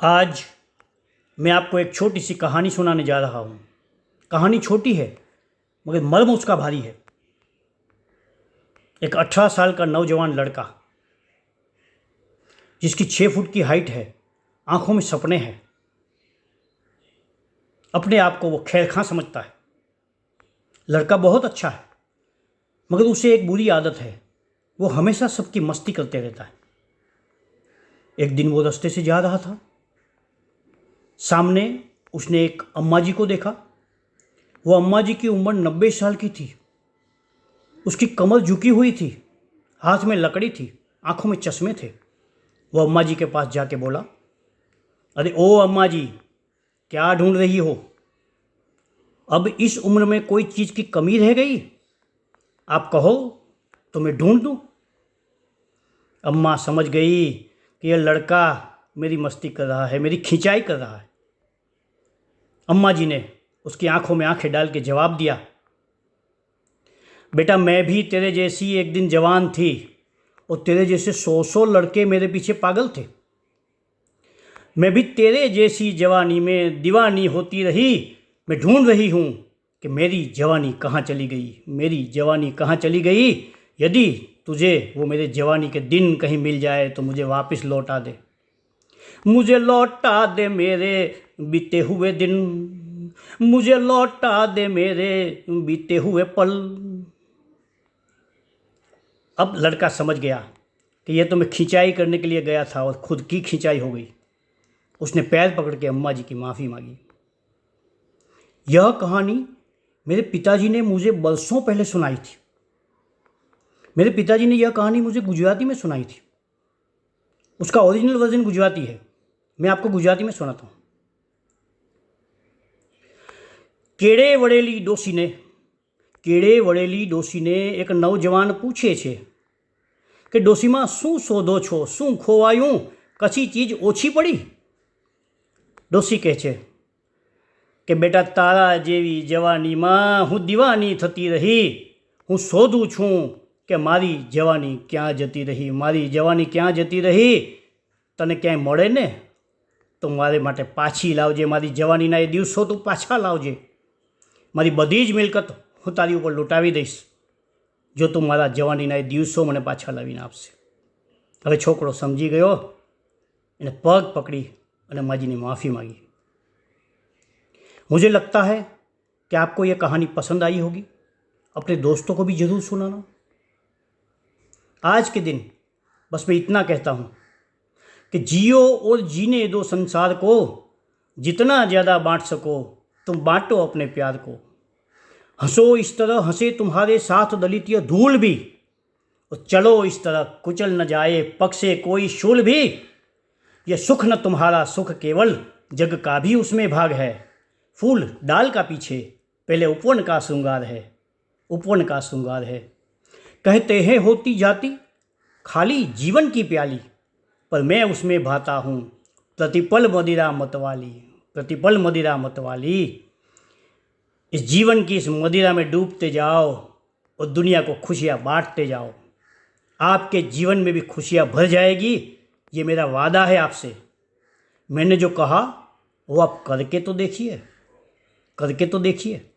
आज मैं आपको एक छोटी सी कहानी सुनाने जा रहा हूँ। कहानी छोटी है मगर मर्म उसका भारी है। एक 18 साल का नौजवान लड़का जिसकी 6 फुट की हाइट है, आंखों में सपने हैं, अपने आप को वो खैरखां समझता है। लड़का बहुत अच्छा है मगर उसे एक बुरी आदत है, वो हमेशा सबकी मस्ती करते रहता है। एक दिन वो रास्ते से जा रहा था, सामने उसने एक अम्मा जी को देखा। वो अम्मा जी की उम्र 90 साल की थी। उसकी कमर झुकी हुई थी, हाथ में लकड़ी थी, आंखों में चश्मे थे। वो अम्मा जी के पास जाके बोला, अरे ओ अम्मा जी, क्या ढूंढ रही हो? अब इस उम्र में कोई चीज़ की कमी रह गई? आप कहो तो मैं ढूंढ दूँ। अम्मा समझ गई कि यह लड़का मेरी मस्ती कर रहा है, मेरी खिंचाई कर रहा है। अम्मा जी ने उसकी आंखों में आंखें डाल के जवाब दिया, बेटा मैं भी तेरे जैसी एक दिन जवान थी और तेरे जैसे 100 लड़के मेरे पीछे पागल थे। मैं भी तेरे जैसी जवानी में दीवानी होती रही। मैं ढूंढ रही हूँ कि मेरी जवानी कहाँ चली गई, मेरी जवानी कहाँ चली गई। यदि तुझे वो मेरे जवानी के दिन कहीं मिल जाए तो मुझे वापस लौटा दे, मुझे लौटा दे मेरे बीते हुए दिन, मुझे लौटा दे मेरे बीते हुए पल। अब लड़का समझ गया कि यह तो मैं खिंचाई करने के लिए गया था और खुद की खिंचाई हो गई। उसने पैर पकड़ के अम्मा जी की माफ़ी मांगी। यह कहानी मेरे पिताजी ने मुझे बरसों पहले सुनाई थी। मेरे पिताजी ने यह कहानी मुझे गुजराती में सुनाई थी। उसका ओरिजिनल वर्जन गुजराती है, मैं आपको गुजराती में सुनाता हूँ। केड़े वड़ेली डोसीने एक नौजवान पूछे छे કે ડોશીમાં શું શોધો છો, શું ખોવાયું, કશી ચીજ ઓછી પડી? ડોશી કહે છે કે બેટા તારા જેવી જવાનીમાં હું દીવાની થતી રહી, હું શોધું છું કે મારી જવાની ક્યાં જતી રહી, મારી જવાની ક્યાં જતી રહી. તને ક્યાંય મળે ને તો મારે માટે પાછી લાવજે, મારી જવાનીના એ દિવસો તું પાછા લાવજે. મારી બધી જ મિલકત હું તારી ઉપર લૂંટાવી દઈશ જો તું મારા જવાનીના એ દિવસો મને પાછા લાવીને આપશે. હવે છોકરો સમજી ગયો, એને પગ પકડી અને માજીની माफ़ी मांगी. मुझे लगता है कि आपको ये कहानी पसंद आई होगी. अपने दोस्तों को भी ज़रूर सुनाना. आज के दिन बस मैं इतना कहता हूँ कि जियो और जीने दो संसार को, जितना ज़्यादा बांट सको तुम बांटो अपने प्यार को. हंसो इस तरह हंसे तुम्हारे साथ दलितीय धूल भी, और चलो इस तरह कुचल न जाए पग से कोई शूल भी. यह सुख न तुम्हारा सुख केवल जग का भी उसमें भाग है. फूल डाल का पीछे पहले उपवन का श्रृंगार है, उपवन का श्रृंगार है. कहते हैं होती जाती खाली जीवन की प्याली, पर मैं उसमें भाता हूँ प्रतिपल मदिरा मतवाली, प्रतिपल मदिरा मतवाली. इस जीवन की इस मदिरा में डूबते जाओ और दुनिया को खुशियाँ बांटते जाओ. आपके जीवन में भी खुशियाँ भर जाएगी, ये मेरा वादा है आपसे. मैंने जो कहा वो आप करके तो देखिए, करके तो देखिए.